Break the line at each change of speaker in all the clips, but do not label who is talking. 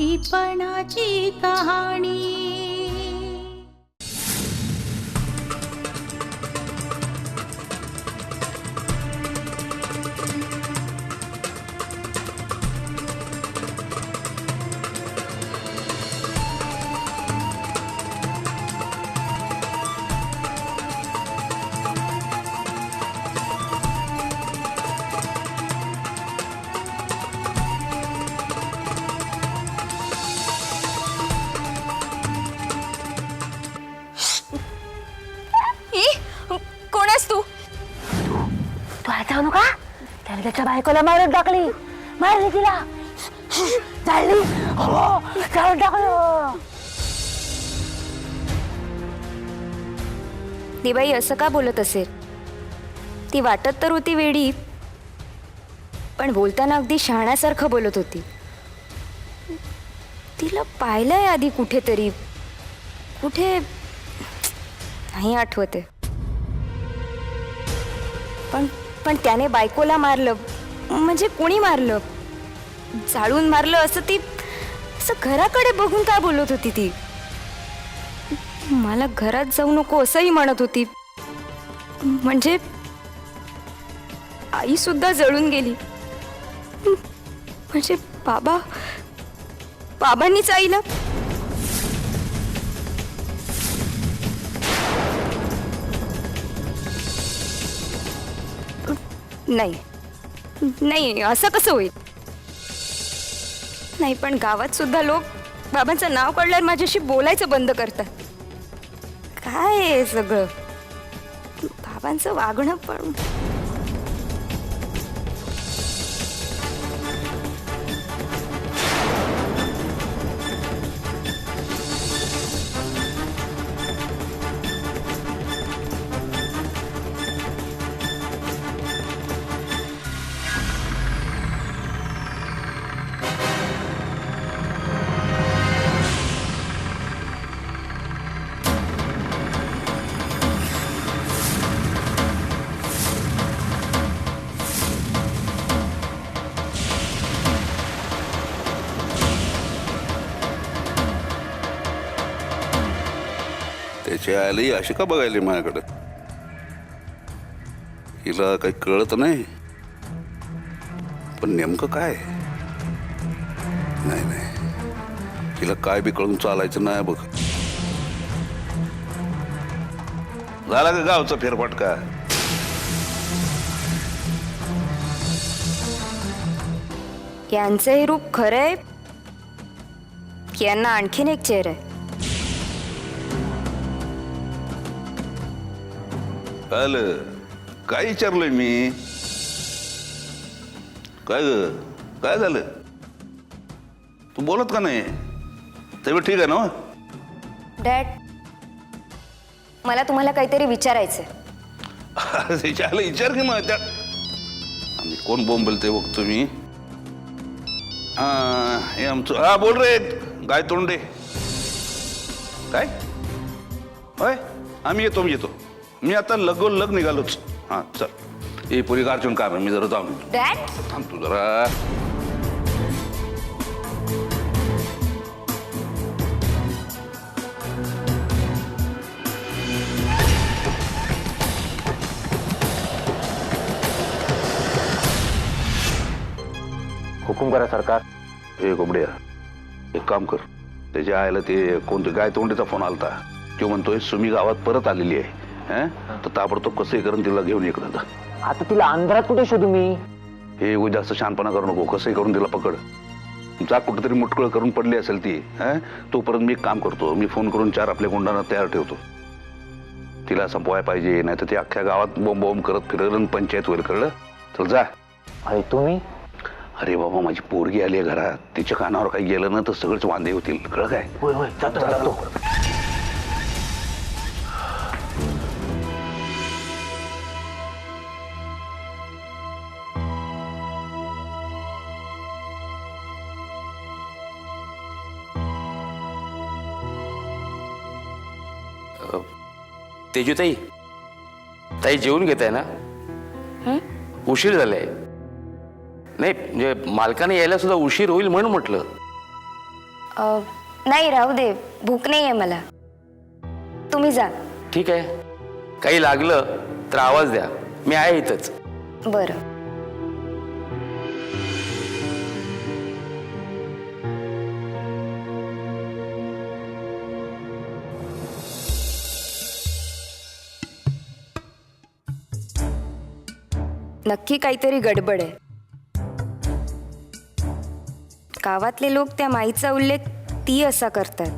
आपलीपणाची कहाणी.
कोण आहेस तू?
तू आता जाऊ नका. त्याने त्याच्या बायकोला मारून टाकली. मारली तिला. चालली. हो चालून टाकलं.
ती बाई असं का बोलत असेल? ती वाटत तर होती वेडी, पण बोलताना अगदी शहाण्यासारखं बोलत होती. तिला पाहिलंय आधी कुठेतरी. कुठे नाही आठवते. पण पण त्याने बायकोला मारलं म्हणजे कोणी मारलं? जाळून मारलं असं ती असं घराकडे बघून काय बोलत होती ती? मला घरात जाऊ नको असंही म्हणत होती. म्हणजे आई सुद्धा जळून गेली. म्हणजे बाबांनीच आईला. नाही नाही असं कसं होईल? नाही पण गावात सुद्धा लोक बाबांचं नाव काढल्यावर माझ्याशी बोलायचं बंद करतात. काय आहे सगळं? बाबांचं वागणं पण.
त्याची आली अशी का बघायली माझ्याकडे? हिला काही कळत नाही. पण नेमकं काय? नाही नाही, हिला काय बी कळून चालायचं नाही बघ. झाला का गावचा फेरफटका?
यांचं हे रूप खरंय की यांना आणखीन एक चेहरा आहे?
आलं काय विचारलंय मी? काय ग काय झालं? तू बोलत का नाही? तब्येत ठीक आहे ना?
डॅड, मला तुम्हाला काहीतरी विचारायचंय.
विचार की मग त्या आम्ही कोण बोंबलते बघतो मी. हे आमचं हा बोल रे गाय तोंडे. काय होय? आम्ही येतो मी येतो. मी आता लग निघालोच. हा चल. हे पुरी गारचून काम आहे. मी जरा जाऊन
डॅड
थांब तू जरा.
हुकुम करा सरकार.
हे कोंबड्या एक काम कर. त्याच्या आईला ते कोणते गाय तोंडीचा फोन आलता. तो म्हणतोय सुमी गावात परत आलेली आहे. तर ताबडतोब कसंही करून तिला घेऊन इकडं जा.
आता तिला अंधारात कुठे शोधू मी?
हे जास्त शानपणा करू नको. कसंही करून तिला पकड. जा कुठेतरी मुटकळ करून पडली असेल ती. तोपर्यंत मी काम करतो. मी फोन करून 4 आपल्या गुंडांना तयार ठेवतो. तिला संपवाय पाहिजे, नाही तर ती अख्ख्या गावात बोंब बोंब करत फिरेल, पंचायत होईल. कळलं? चल जा.
अरे तुम्ही?
अरे बाबा माझी पोरगी आली आहे घरात. तिच्या कानावर काही गेलं ना तर सगळंच वांदे होतील. कळलं काय?
होय होय जातो जातो.
तेजूताई, ताई जेवून घेत आहे ना? उशीर झालाय. नाही म्हणजे मालकाने यायला सुद्धा उशीर होईल म्हणून म्हटलं.
नाही राहू दे, भूक नाही आहे मला. तुम्ही जा.
ठीक आहे, काही लागलं तर आवाज द्या, मी आहे इथंच.
बरं. नक्की काहीतरी गडबड आहे. गावातले लोक त्या माईचा उल्लेख ती असा करतात.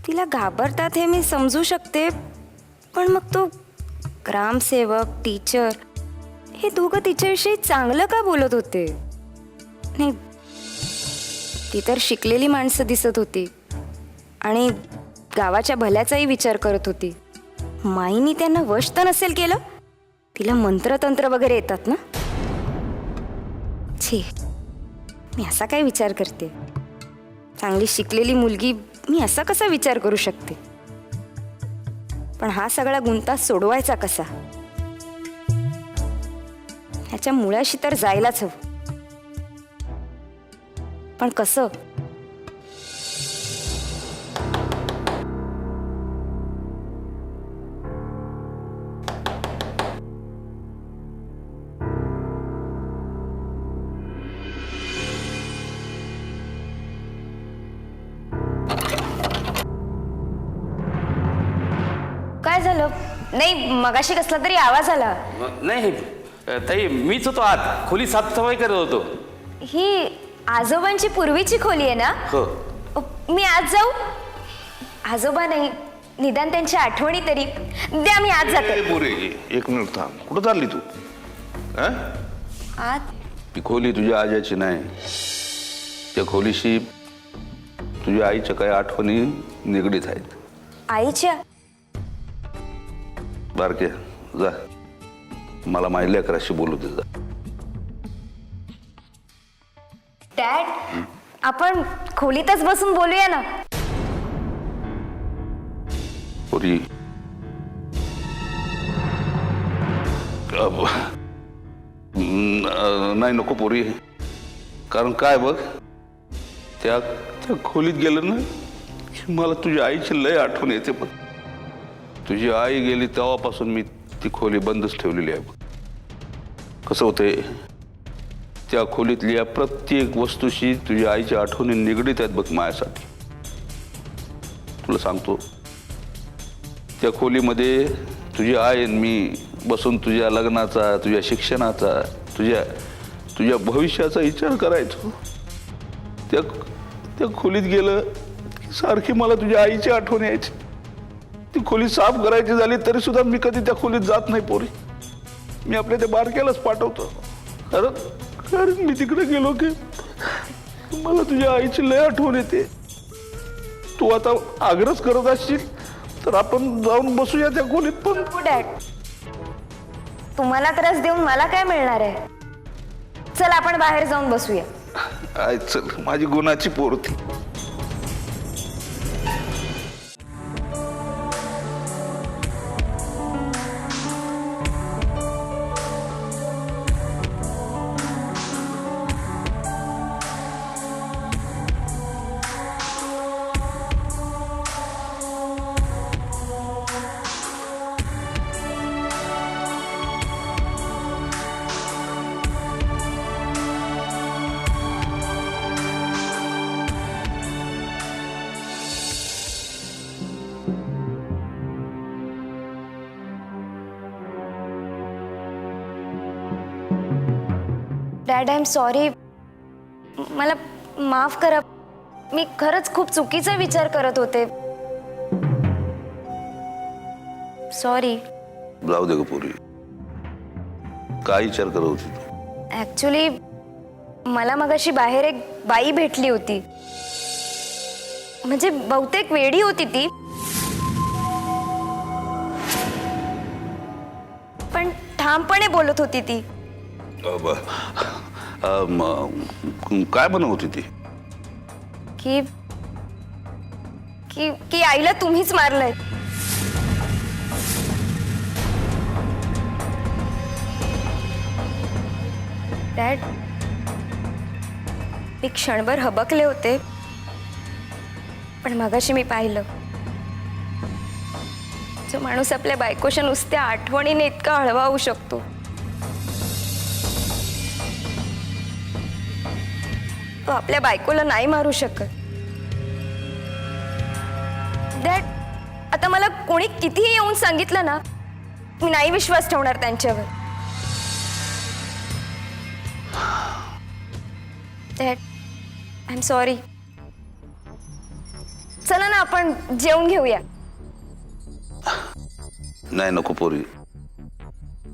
तिला घाबरतात हे मी समजू शकते, पण मग तो ग्रामसेवक, टीचर हे दोघं तिच्याविषयी चांगलं का बोलत होते? नाही, ती तर शिकलेली माणसं दिसत होती आणि गावाच्या भल्याचाही विचार करत होती. माईनी त्यांना वश तर नसेल केलं? तिला मंत्रतंत्र वगैरे येतात ना? छी, मी असा काय विचार करते? चांगली शिकलेली मुलगी, मी असा कसा विचार करू शकते? पण हा सगळा गुंता सोडवायचा कसा? ह्याच्या मुळाशी तर जायलाच हवं, पण कसं? काय झालं? नाही, मगाशी कसला तरी आवाज आला.
नाही ताई, मीच होतो आत, खोली साफसफाई करत होतो.
ही आजोबांची पूर्वीची खोली आहे ना?
हो.
मी आज जाऊ? आजोबा नाही, निदान त्यांच्या आठवणी तरी द्या. मी आज जाते.
पोरे, एक मिनिट थांब. कुठं चालली तू?
आज
ती खोली तुझ्या आज्याची नाही. त्या खोलीशी तुझ्या आईच्या काही आठवणी निगडीत आहेत.
आईच्या?
बारक्या, जा, मला माझ्या लेकराशी बोलू दे. जा.
डॅड, आपण खोलीतच बसून बोलूया ना.
पोरी, नाही, नको पोरी. कारण काय बघ, त्या खोलीत गेलं ना, मला तुझ्या आईची लय आठवण येते. बघ, तुझी आई गेली तेव्हापासून मी ती खोली बंदच ठेवलेली आहे. कसं होते, त्या खोलीतल्या प्रत्येक वस्तूशी तुझ्या आईच्या आठवणी निगडीत आहेत बघ माझ्यासाठी. तुला सांगतो, त्या खोलीमध्ये तुझी आई आणि मी बसून तुझ्या लग्नाचा, तुझ्या शिक्षणाचा, तुझ्या भविष्याचा विचार करायचो. त्या खोलीत गेलं की सारखी मला तुझ्या आईची आठवण यायची. ती खोली साफ करायची झाली तरी सुद्धा मी कधी त्या खोलीत जात नाही पोरी. मी आपल्या त्या बारक्यालाच पाठवतो. अरे मी तिकडे गेलो की मला तुझ्या आईची लय आठवण येते. तू आता आग्रह करत असशील तर आपण जाऊन बसूया त्या खोलीत. पण
डॅड, तुम्हाला त्रास देऊन मला काय मिळणार आहे? चल, आपण बाहेर जाऊन बसूया.
आय, चल, माझी गुणाची पोरती.
Dad, I am sorry. मला माफ करा. मी खरंच खूप चुकीचा विचार करत होते. सॉरी.
जाऊ दे ग पोरी, काय विचार करत होती तू?
ऍक्च्युली मला मगाशी बाहेर एक बाई भेटली होती. म्हणजे बहुतेक वेडी होती ती, पण ठामपणे बोलत होती ती.
काय म्हणत होती ती?
की की की आईला तुम्हीच मारलंय. डॅड, मी क्षणभर हबकले होते. पण मगाशी मी पाहिलं, जो माणूस आपल्या बायकोच्या नुसत्या आठवणीने इतका हळवा होऊ शकतो, तो आपल्या बायकोला नाही मारू शकत. दॅट आता मला कोणी कितीही येऊन सांगितलं ना, मी नाही विश्वास ठेवणार त्यांच्यावर. That I am sorry. चला ना आपण जेवून घेऊया.
नाही नको पोरी,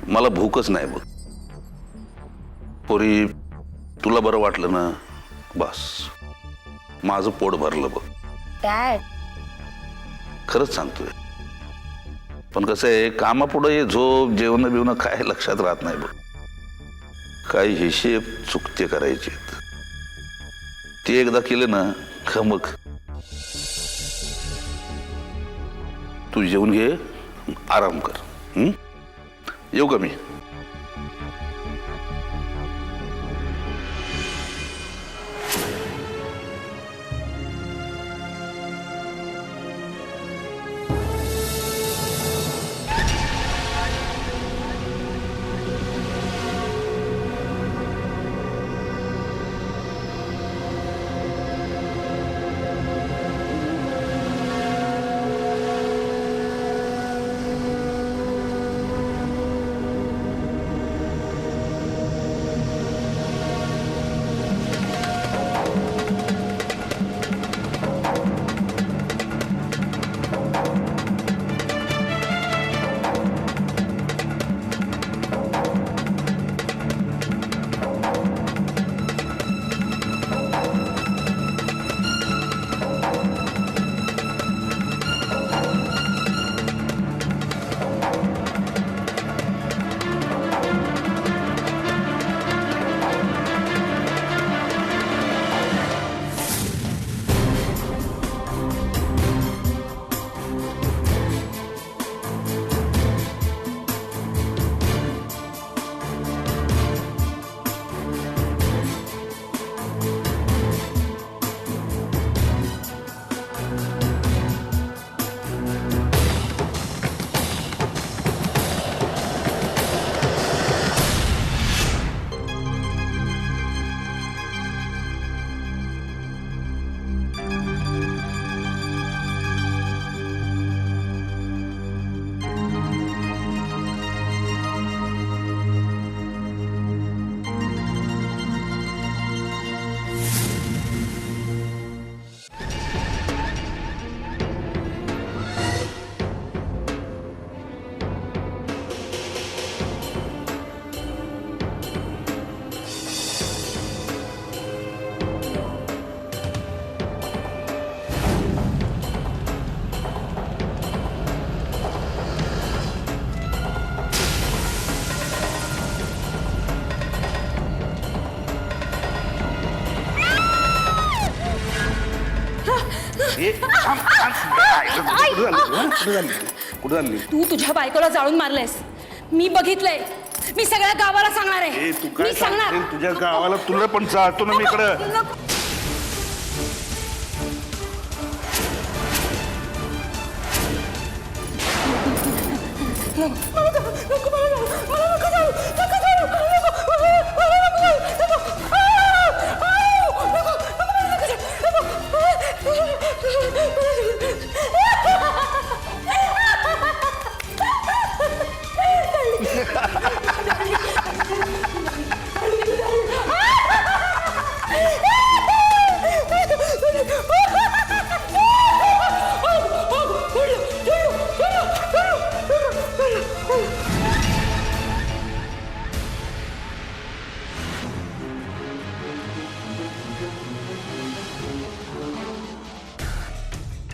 मला भूकच नाही बघ. पोरी तुला बरं वाटलं ना, बस माझं पोट भरलं बघ.
डॅड,
खरंच सांगतोय. पण कसं आहे, कामापुढे झोप जेवण बिवणं काय लक्षात राहत नाही बघ. काही हिशेब चुकते करायचे, ते एकदा केले ना का मग. तू जेवून घे, आराम कर. येऊ का मी? कुठं झाली?
तू तुझ्या बायकोला जाळून मारलेस, मी बघितलंय. मी सगळ्या गावाला सांगणार आहे.
तू काय
मी सांगणार.
सांगशील तुझ्या गावाला? तुला पण जातो ना मी इकडं.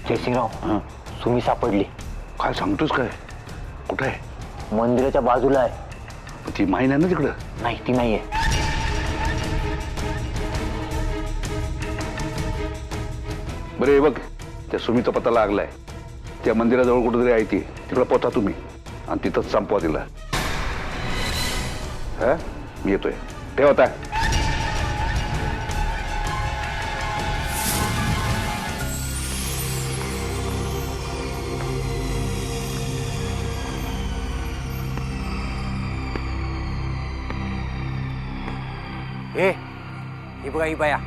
जयसिंगराव, सुमी सापडली.
काय सांगतोस? काय कुठं आहे?
मंदिराच्या बाजूला आहे.
ती माहीत आहे ना तिकडं?
नाही, ती नाहीये.
बरे हे बघ, त्या सुमीचा पत्ता लागलाय. त्या मंदिराजवळ कुठेतरी आहे ती. तिकडे पोचा तुम्ही आणि तिथंच संपवा तिला. हा, मी येतोय. ठेवता.
हे ही बघा ही बाया.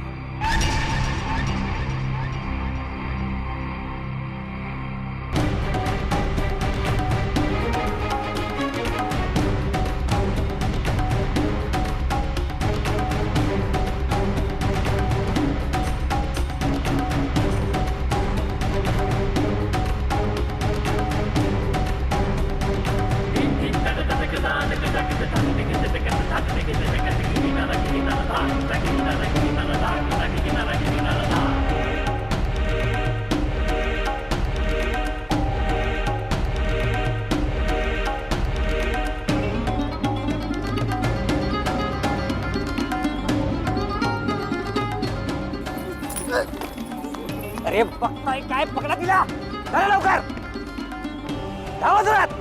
अरे बघताय काय, पकडा तिला. चला लवकर, धावा जोरात.